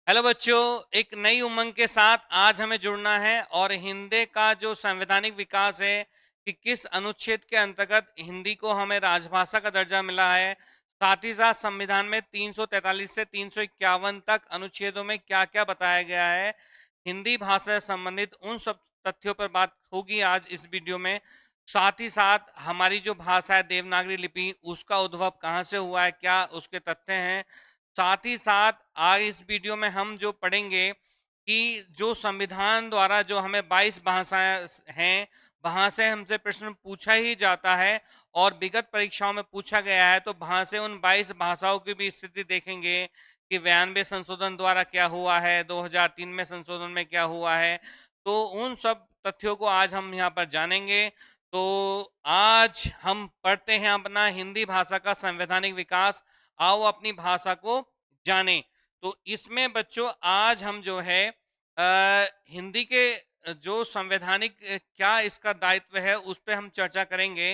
Hello बच्चों, एक नई उमंग के साथ आज हमें जुड़ना है और हिंदी का जो संवैधानिक विकास है कि किस अनुच्छेद के अंतर्गत हिंदी को हमें राजभाषा का दर्जा मिला है। साथ ही साथ संविधान में 343 से 351 तक अनुच्छेदों में क्या क्या बताया गया है, हिंदी भाषा से संबंधित उन सब तथ्यों पर बात होगी आज इस वीडियो में। साथ ही साथ हमारी जो भाषा है देवनागरी लिपि, उसका उद्भव कहाँ से हुआ है, क्या उसके तथ्य हैं। साथ ही साथ आज इस वीडियो में हम जो पढ़ेंगे कि जो संविधान द्वारा जो हमें 22 भाषाएं हैं, वहां से हमसे प्रश्न पूछा ही जाता है और विगत परीक्षाओं में पूछा गया है, तो वहां से उन 22 भाषाओं की भी स्थिति देखेंगे कि 92 संशोधन द्वारा क्या हुआ है, 2003 में संशोधन में क्या हुआ है। तो उन सब तथ्यों को आज हम यहाँ पर जानेंगे। तो आज हम पढ़ते हैं अपना हिंदी भाषा का संवैधानिक विकास। आओ अपनी भाषा को जानें। तो इसमें बच्चों आज हम जो है हिंदी के जो संवैधानिक क्या इसका दायित्व है उस पर हम चर्चा करेंगे।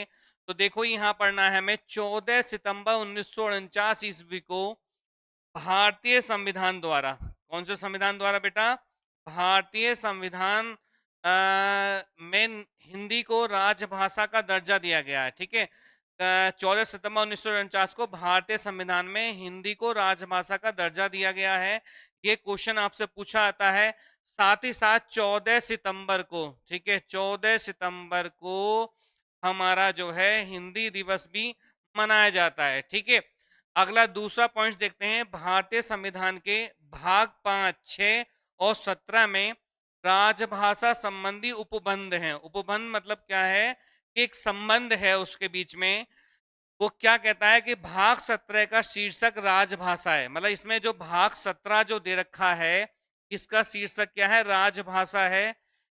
तो देखो यहाँ पढ़ना है हमें 14 सितंबर 1949 ईस्वी को भारतीय संविधान द्वारा, कौन से संविधान द्वारा बेटा, भारतीय संविधान में हिंदी को राजभाषा का दर्जा दिया गया है। ठीक है, 14 सितंबर 1949 को भारतीय संविधान में हिंदी को राजभाषा का दर्जा दिया गया है। ये क्वेश्चन आपसे पूछा जाता है। साथ ही साथ 14 सितंबर को, ठीक है, 14 सितंबर को हमारा जो है हिंदी दिवस भी मनाया जाता है। ठीक है, अगला दूसरा पॉइंट देखते हैं। भारतीय संविधान के भाग 5, 6 और 17 में राजभाषा संबंधी उपबंध हैं। उपबंध मतलब क्या है कि एक संबंध है उसके बीच में। वो क्या कहता है कि भाग 17 का शीर्षक राजभाषा है, मतलब इसमें जो भाग 17 जो दे रखा है इसका शीर्षक क्या है, राजभाषा है।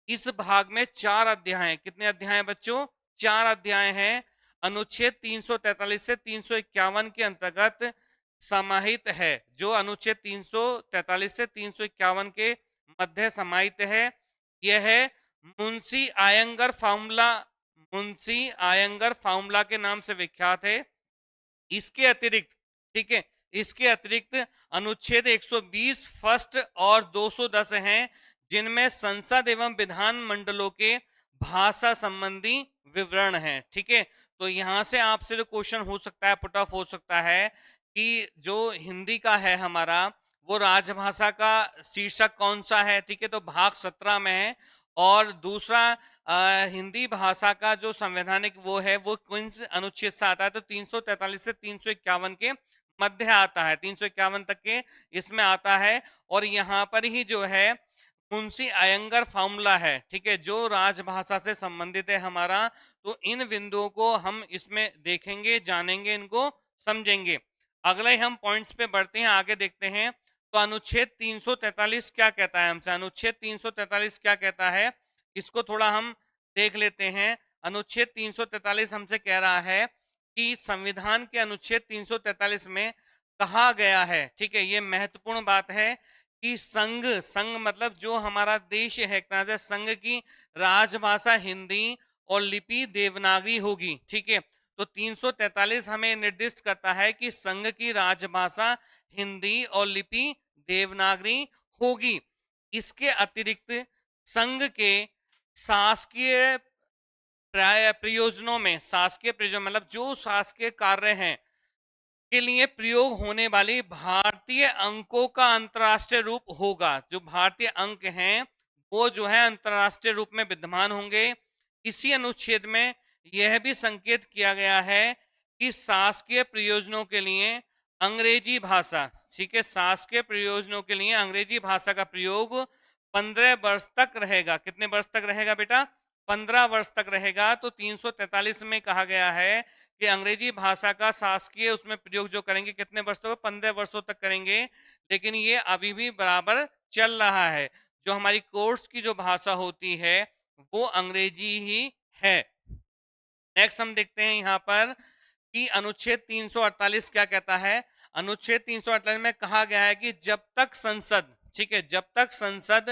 इस भाग में 4 अध्याय हैं। कितने अध्याय हैं बच्चों, 4 अध्याय हैं। अनुच्छेद 343 से 351 के अंतर्गत समाहित है। जो अनुच्छेद 343 से 351 के मध्य समाहित है, यह है मुंशी आयंगर फार्मूला। मुंशी आयंगर फार्मूला के नाम से विख्यात है। इसके अतिरिक्त, ठीक है, इसके अतिरिक्त अनुच्छेद 120 फर्स्ट और 210 हैं, जिनमें संसद एवं विधान मंडलों के भाषा संबंधी विवरण है। ठीक है, तो यहां से आपसे जो क्वेश्चन हो सकता है, पुट ऑफ हो सकता है कि जो हिंदी का है हमारा, वो राजभाषा का शीर्षक कौन सा है। ठीक है, तो भाग 17 में है। और दूसरा हिंदी भाषा का जो संवैधानिक वो है वो कौन से अनुच्छेद से आता है, तो 343 से 351 के मध्य आता है, 351 तक के इसमें आता है। और यहाँ पर ही जो है मुंशी अयंगर फार्मूला है, ठीक है, जो राजभाषा से संबंधित है हमारा। तो इन बिंदुओं को हम इसमें देखेंगे, जानेंगे, इनको समझेंगे। अगले हम पॉइंट्स पे बढ़ते हैं, आगे देखते हैं। तो अनुच्छेद 343 क्या कहता है हमसे, अनुच्छेद 343 क्या कहता है, इसको थोड़ा हम देख लेते हैं। अनुच्छेद 343 हमसे कह रहा है कि संविधान के अनुच्छेद 343 में कहा गया है, ठीक है, ये महत्वपूर्ण बात है कि संघ, संघ मतलब जो हमारा देश है, एक तरह से संघ की राजभाषा हिंदी और लिपि देवनागरी होगी। ठीक है, तो 343 हमें निर्दिष्ट करता है कि संघ की राजभाषा हिंदी और लिपि देवनागरी होगी। इसके अतिरिक्त संघ के शासकीय प्रयोजनों में, शासकीय प्रयोजन मतलब जो शासकीय कार्य हैं के लिए प्रयोग होने वाली भारतीय अंकों का अंतर्राष्ट्रीय रूप होगा। जो भारतीय अंक हैं वो जो है अंतर्राष्ट्रीय रूप में विद्यमान होंगे। इसी अनुच्छेद में यह भी संकेत किया गया है कि शासकीय प्रयोजनों के लिए अंग्रेजी भाषा, ठीक है, शासकीय प्रयोजनों के लिए अंग्रेजी भाषा का प्रयोग 15 वर्ष तक रहेगा। कितने वर्ष तक रहेगा बेटा, 15 वर्ष तक रहेगा। तो 343 में कहा गया है कि अंग्रेजी भाषा का शासकीय उसमें प्रयोग जो करेंगे कितने वर्ष तक, 15 वर्षों तक करेंगे। लेकिन ये अभी भी बराबर चल रहा है। जो हमारी कोर्स की जो भाषा होती है वो अंग्रेजी ही है। नेक्स्ट हम देखते हैं यहाँ पर कि अनुच्छेद 348 क्या कहता है। अनुच्छेद 348 में कहा गया है कि जब तक संसद, ठीक है, जब तक संसद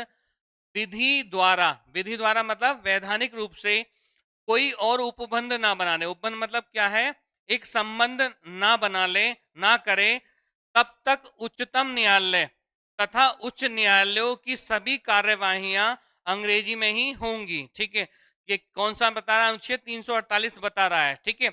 विधि द्वारा, विधि द्वारा मतलब वैधानिक रूप से कोई और उपबंध ना बना ले, उपबंध मतलब क्या है, एक संबंध ना बना ले, ना करे, तब तक उच्चतम न्यायालय, तथा उच्च न्यायालयों की सभी कार्यवाहियां अंग्रेजी में ही होंगी। ठीक है, ये कौन सा बता रहा है? अनुच्छेद 348 बता रहा है। ठीक है,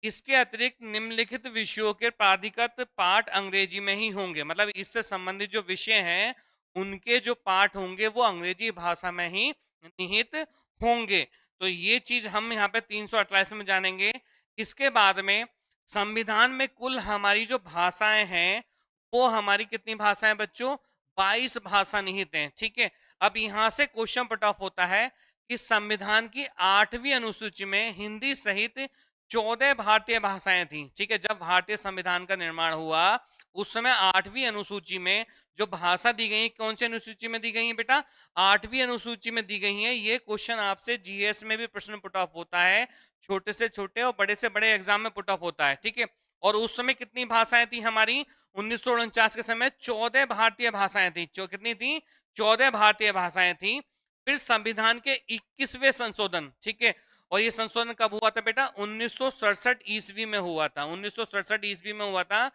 इसके अतिरिक्त निम्नलिखित विषयों के प्राधिकृत पाठ अंग्रेजी में ही होंगे। मतलब इससे संबंधित जो विषय हैं उनके जो पाठ होंगे वो अंग्रेजी भाषा में ही निहित होंगे। तो ये चीज हम यहाँ पे 348 में जानेंगे। इसके बाद में संविधान में कुल हमारी जो भाषाएं हैं वो हमारी कितनी भाषाएं बच्चों? 22 भाषा निहित हैं। ठीक है, अब यहां से क्वेश्चन पट ऑफ होता है कि संविधान की 8वीं अनुसूची में हिंदी सहित 14 भारतीय भाषाएं थी। ठीक है, जब भारतीय संविधान का निर्माण हुआ उस समय 8वीं अनुसूची में जो भाषा दी गई, कौन सी अनुसूची में दी गई है बेटा? 8वीं अनुसूची में दी गई है। ये क्वेश्चन आपसे जीएस में भी प्रश्न पुट ऑफ होता है, छोटे से छोटे और बड़े से बड़े एग्जाम में पुट ऑफ होता है। ठीक है, और उस समय कितनी भाषाएं थी हमारी? 1949 के समय 14 भारतीय भाषाएं थी। कितनी थी? 14 भारतीय भाषाएं थी। फिर संविधान के 21वें संशोधन, ठीक है, और ये संशोधन कब हुआ था बेटा? 1967 ईस्वी में हुआ था। 1967 ईस्वी में हुआ था,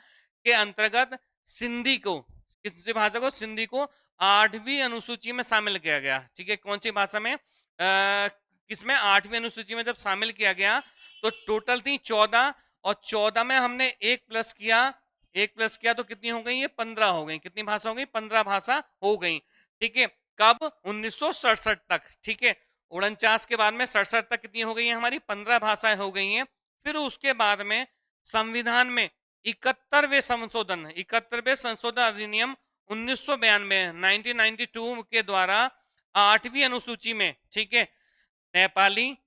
के अंतर्गत सिंधी को, किस भाषा को? सिंधी को 8वीं अनुसूची में शामिल किया गया। ठीक है, कौन सी भाषा में? किसमें? 8वीं अनुसूची में जब शामिल किया गया तो टोटल थी 14, और 14 में हमने एक प्लस किया, एक प्लस किया तो कितनी हो गई? ये 15 हो गई। कितनी भाषा हो गई? 15 भाषा हो गई। ठीक है, कब? 1967 तक। ठीक है, 49 के बाद में 67 तक कितनी हो गई है हमारी? 15 भाषाएं हो गई हैं। फिर उसके बाद में संविधान में 71वें संशोधन, 71वें संशोधन अधिनियम 1992 1992 के द्वारा 8वीं अनुसूची में, ठीक है, नेपाली,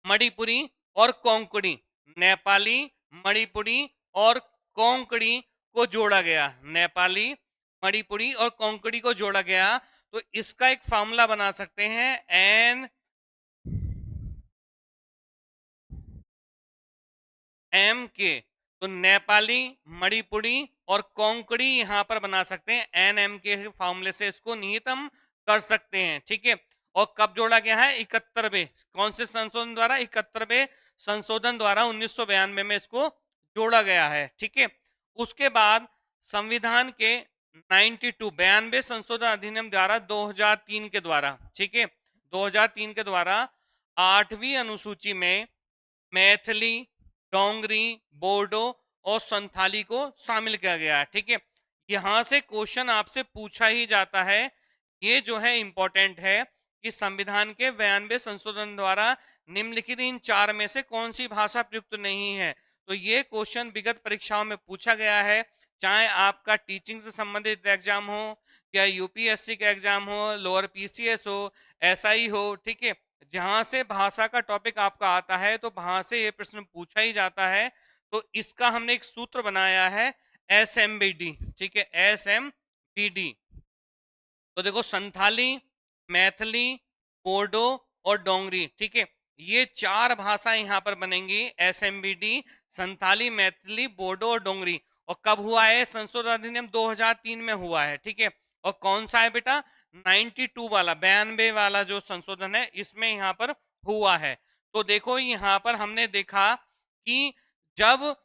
मणिपुरी और कोंकणी, नेपाली, मणिपुरी और कोंकणी को जोड़ा गया। नेपाली, मणिपुरी और कोंकणी को जोड़ा गया। तो इसका एक फॉर्मूला बना सकते हैं, NMK। तो नेपाली, मणिपुरी और कोंकणी यहां पर बना सकते हैं। NMK के फॉर्मूले से इसको निहितम कर सकते हैं। ठीक है, और कब जोड़ा गया है? 71वें, कौन से संशोधन द्वारा? 71वें संशोधन द्वारा 1992 में इसको जोड़ा गया है। ठीक है, उसके बाद संविधान के 92 संशोधन अधिनियम द्वारा 2003 के द्वारा, ठीक है, 2003 के द्वारा 8वीं अनुसूची में मैथिली, डोंगरी, बोडो और संथाली को शामिल किया गया है। ठीक है, यहां से क्वेश्चन आपसे पूछा ही जाता है, ये जो है इंपॉर्टेंट है, कि संविधान के 92 संशोधन द्वारा निम्नलिखित इन 4 में से कौन सी भाषा प्रयुक्त नहीं है। तो ये क्वेश्चन विगत परीक्षाओं में पूछा गया है, चाहे आपका टीचिंग से संबंधित एग्जाम हो या यूपीएससी का एग्जाम हो, लोअर पीसीएस हो, एसआई हो। ठीक है, जहां से भाषा का टॉपिक आपका आता है तो वहां से ये प्रश्न पूछा ही जाता है। तो इसका हमने एक सूत्र बनाया है, SMBD। ठीक है, SMBD। तो देखो, संथाली, मैथिली, बोडो और डोंगरी, ठीक है, ये 4 भाषाएं यहां पर बनेंगी। SMBD, संथाली, मैथिली, बोडो और डोंगरी। और कब हुआ है? संशोधन अधिनियम 2003 में हुआ है। ठीक है, और कौन सा है बेटा? 92 वाला, 92 वाला जो संशोधन है इसमें यहां पर हुआ है। तो देखो, यहां पर हमने देखा कि जब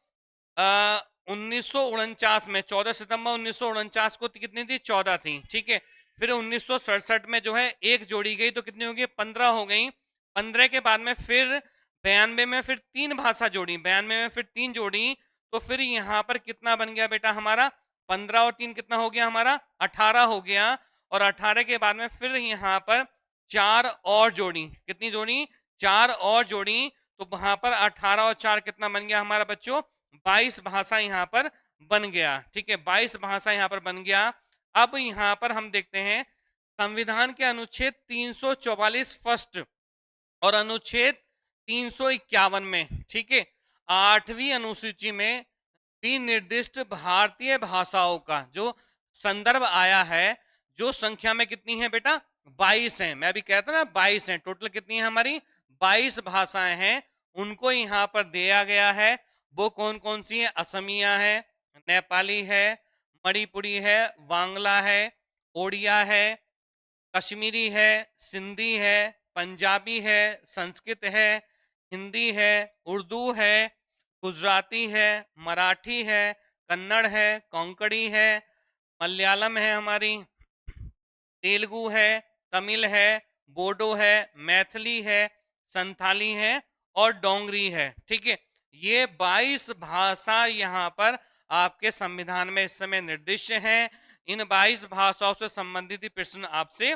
1949 में, 14 सितंबर 1949 को कितनी थी? 14 थी। ठीक है, फिर 1967 में जो है एक जोड़ी गई तो कितनी हो गई? 15 हो गई। 15 के बाद में फिर 92 में फिर 3 भाषा जोड़ी, 92 में फिर 3 जोड़ी, तो फिर यहाँ पर कितना बन गया बेटा हमारा? 15 और 3 कितना हो गया हमारा? 18 हो गया। और 18 के बाद में फिर यहाँ पर 4 और जोड़ी, कितनी जोड़ी? 4 और जोड़ी। तो वहां पर 18 और 4 कितना बन गया हमारा बच्चों? 22 भाषा यहाँ पर बन गया। ठीक है, 22 भाषा यहाँ पर बन गया। अब यहां पर हम देखते हैं संविधान के अनुच्छेद 344 फर्स्ट और अनुच्छेद 351 में, ठीक है, 8वीं अनुसूची में विनिर्दिष्ट भारतीय भाषाओं का जो संदर्भ आया है, जो संख्या में कितनी है बेटा? 22 है। मैं अभी कहता ना 22 है, टोटल कितनी है हमारी? 22 भाषाएं हैं, उनको यहाँ पर दिया गया है। वो कौन कौन सी है? असमिया है, नेपाली है, मणिपुरी है, बांग्ला है, ओडिया है, कश्मीरी है, सिंधी है, पंजाबी है, संस्कृत है, हिंदी है, उर्दू है, गुजराती है, मराठी है, कन्नड़ है, कोंकणी है, मलयालम है हमारी, तेलुगु है, तमिल है, बोडो है, मैथिली है, संथाली है और डोंगरी है। ठीक है, ये 22 भाषा यहाँ पर आपके संविधान में इस समय निर्दिष्ट हैं। इन 22 भाषाओं से संबंधित ही प्रश्न आपसे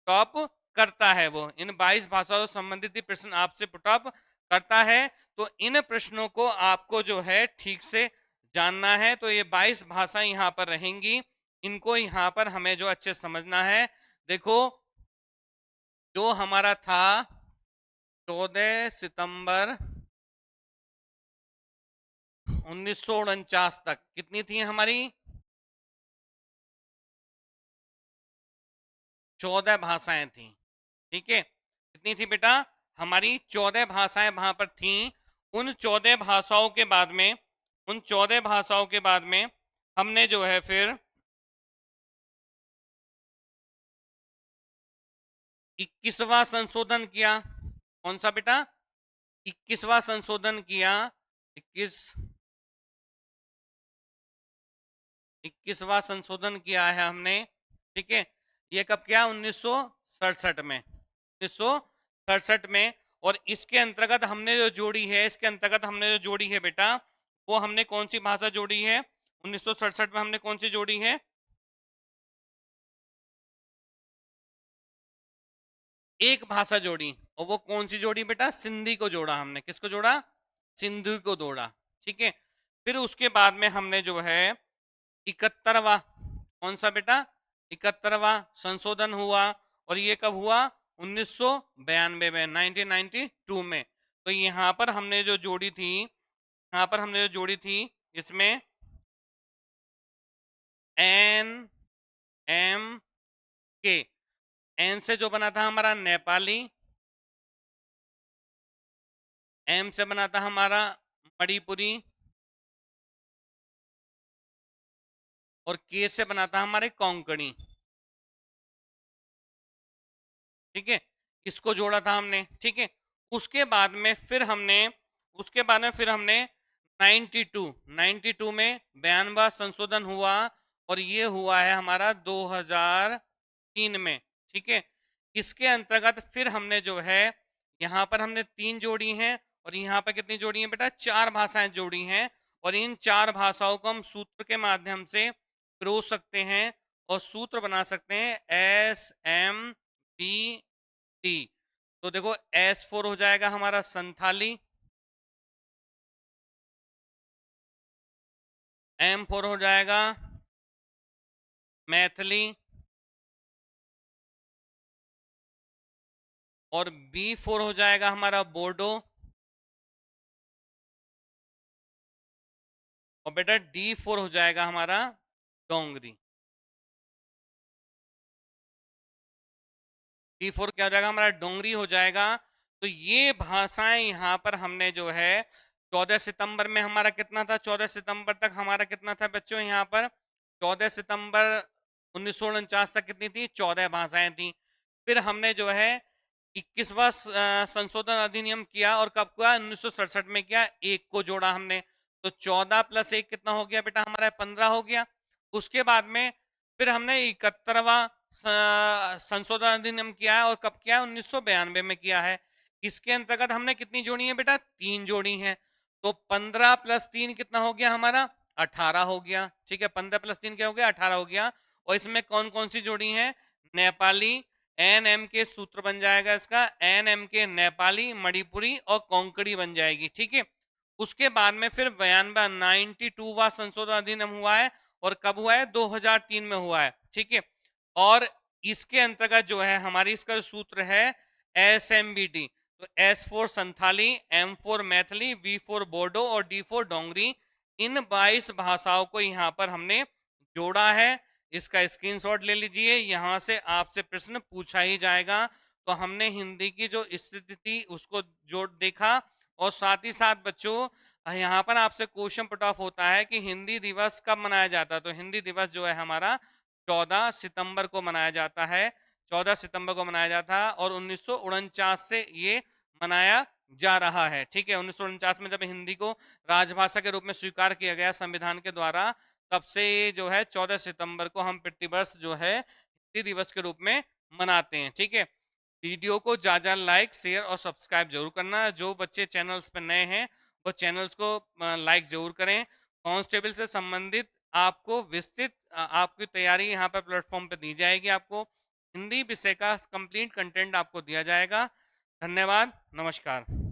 टॉप करता है। वो इन 22 भाषाओं से संबंधित ही प्रश्न आपसे पुटअप करता है। तो इन प्रश्नों को आपको जो है ठीक से जानना है। तो ये 22 भाषाएं यहाँ पर रहेंगी, इनको यहाँ पर हमें जो अच्छे समझना है। देखो, जो हमारा था 14 सितंबर 1949 तक कितनी थी हमारी? 14 भाषाएं थी। ठीक है, कितनी थी बेटा? हमारी 14 भाषाएं वहां पर थी। उन 14 भाषाओं के बाद में, उन 14 भाषाओं के बाद में हमने जो है फिर 21वां संशोधन किया। कौन सा बेटा? 21वां संशोधन किया। 21वां संशोधन किया है हमने। ठीक है, ये कब किया? 1967 में, 1967 में। और इसके अंतर्गत हमने जो जोड़ी है, इसके अंतर्गत हमने जो जोड़ी है बेटा, वो हमने कौन सी भाषा जोड़ी है? 1967 में हमने कौन सी जोड़ी है? एक भाषा जोड़ी। और वो कौन सी जोड़ी बेटा? सिंधी को जोड़ा हमने। किसको जोड़ा? सिंधी को जोड़ा। ठीक है, फिर उसके बाद में हमने जो है 71वां, कौन सा बेटा? 71वां संशोधन हुआ। और ये कब हुआ? 1992 में, 1992 में। तो यहाँ पर हमने जो जोड़ी थी, यहाँ पर हमने जो जोड़ी थी, इसमें एन एम के, एन से जो बना था हमारा नेपाली, एम से बना था हमारा मणिपुरी, और के से बना था हमारे कोंकणी। ठीक है, इसको जोड़ा था हमने। ठीक है, उसके बाद में फिर हमने, उसके बाद में फिर हमने 92 में 92वां संशोधन हुआ। और ये हुआ है हमारा 2003 में। ठीक है, इसके अंतर्गत फिर हमने जो है, यहाँ पर हमने 3 जोड़ी हैं, और यहाँ पर कितनी जोड़ी हैं बेटा? 4 भाषाएं जोड़ी हैं। और इन 4 भाषाओं को हम सूत्र के माध्यम से पिरो सकते हैं और सूत्र बना सकते हैं, SMBT। तो देखो, S4 हो जाएगा हमारा संथाली, M4 हो जाएगा मैथिली, और B4 हो जाएगा हमारा बोडो, और बेटा D4 हो जाएगा हमारा डोंगरी। D4 क्या हो जाएगा हमारा? डोंगरी हो जाएगा। तो ये भाषाएं यहाँ पर हमने जो है 14 सितंबर में हमारा कितना था? 14 सितंबर तक हमारा कितना था बच्चों? यहाँ पर 14 सितंबर 1949 तक कितनी थी? 14 भाषाएं थी। फिर हमने जो है 21वां संशोधन अधिनियम किया। और कब किया? 1967 में किया। एक को जोड़ा हमने, तो 14 + 1 कितना हो गया बेटा हमारा? 15 हो गया। उसके बाद में फिर हमने 71वां संशोधन अधिनियम किया है। और कब किया है? 1992 में किया है। इसके अंतर्गत हमने कितनी जोड़ी है बेटा? 3 जोड़ी हैं। तो 15 + 3 कितना हो गया हमारा? 18 हो गया। ठीक है, 15 + 3 क्या हो गया? 18 हो गया। और इसमें कौन कौन सी जोड़ी है? नेपाली, NM के सूत्र बन जाएगा इसका, NM के नेपाली, मणिपुरी और कोंकणी बन जाएगी। ठीक है, उसके बाद में फिर 92वां संशोधन अधिनियम हुआ है। और कब हुआ है? 2003 में हुआ है। ठीक है, और इसके अंतर्गत जो है हमारी, इसका सूत्र है SMBT। तो S4 Santhali, M4 Maithili, V4 Bodo और D4 डोंगरी, इन 22 भाषाओं को यहाँ पर हमने जोड़ा है। इसका स्क्रीनशॉट ले लीजिए, यहाँ से आपसे प्रश्न पूछा ही जाएगा। तो हमने हिंदी की जो स्थिति थी उसको जोड़ देखा। और साथ ही साथ बच्चों, यहाँ पर आपसे क्वेश्चन पुट ऑफ होता है कि हिंदी दिवस कब मनाया जाता है? तो हिंदी दिवस जो है हमारा 14 सितंबर को मनाया जाता है। 14 सितंबर को मनाया जाता है, और 1949 से ये मनाया जा रहा है। ठीक है, 1949 में जब हिंदी को राजभाषा के रूप में स्वीकार किया गया संविधान के द्वारा, तब से ये जो है 14 सितंबर को हम प्रतिवर्ष जो है हिंदी दिवस के रूप में मनाते हैं। ठीक है, वीडियो को ज्यादा लाइक शेयर और सब्सक्राइब जरूर करना। जो बच्चे चैनल्स पर नए हैं वो चैनल्स को लाइक जरूर करें। कांस्टेबल से संबंधित आपको विस्तृत आपकी तैयारी यहाँ पर प्लेटफॉर्म पर दी जाएगी। आपको हिंदी विषय का कंप्लीट कंटेंट आपको दिया जाएगा। धन्यवाद, नमस्कार।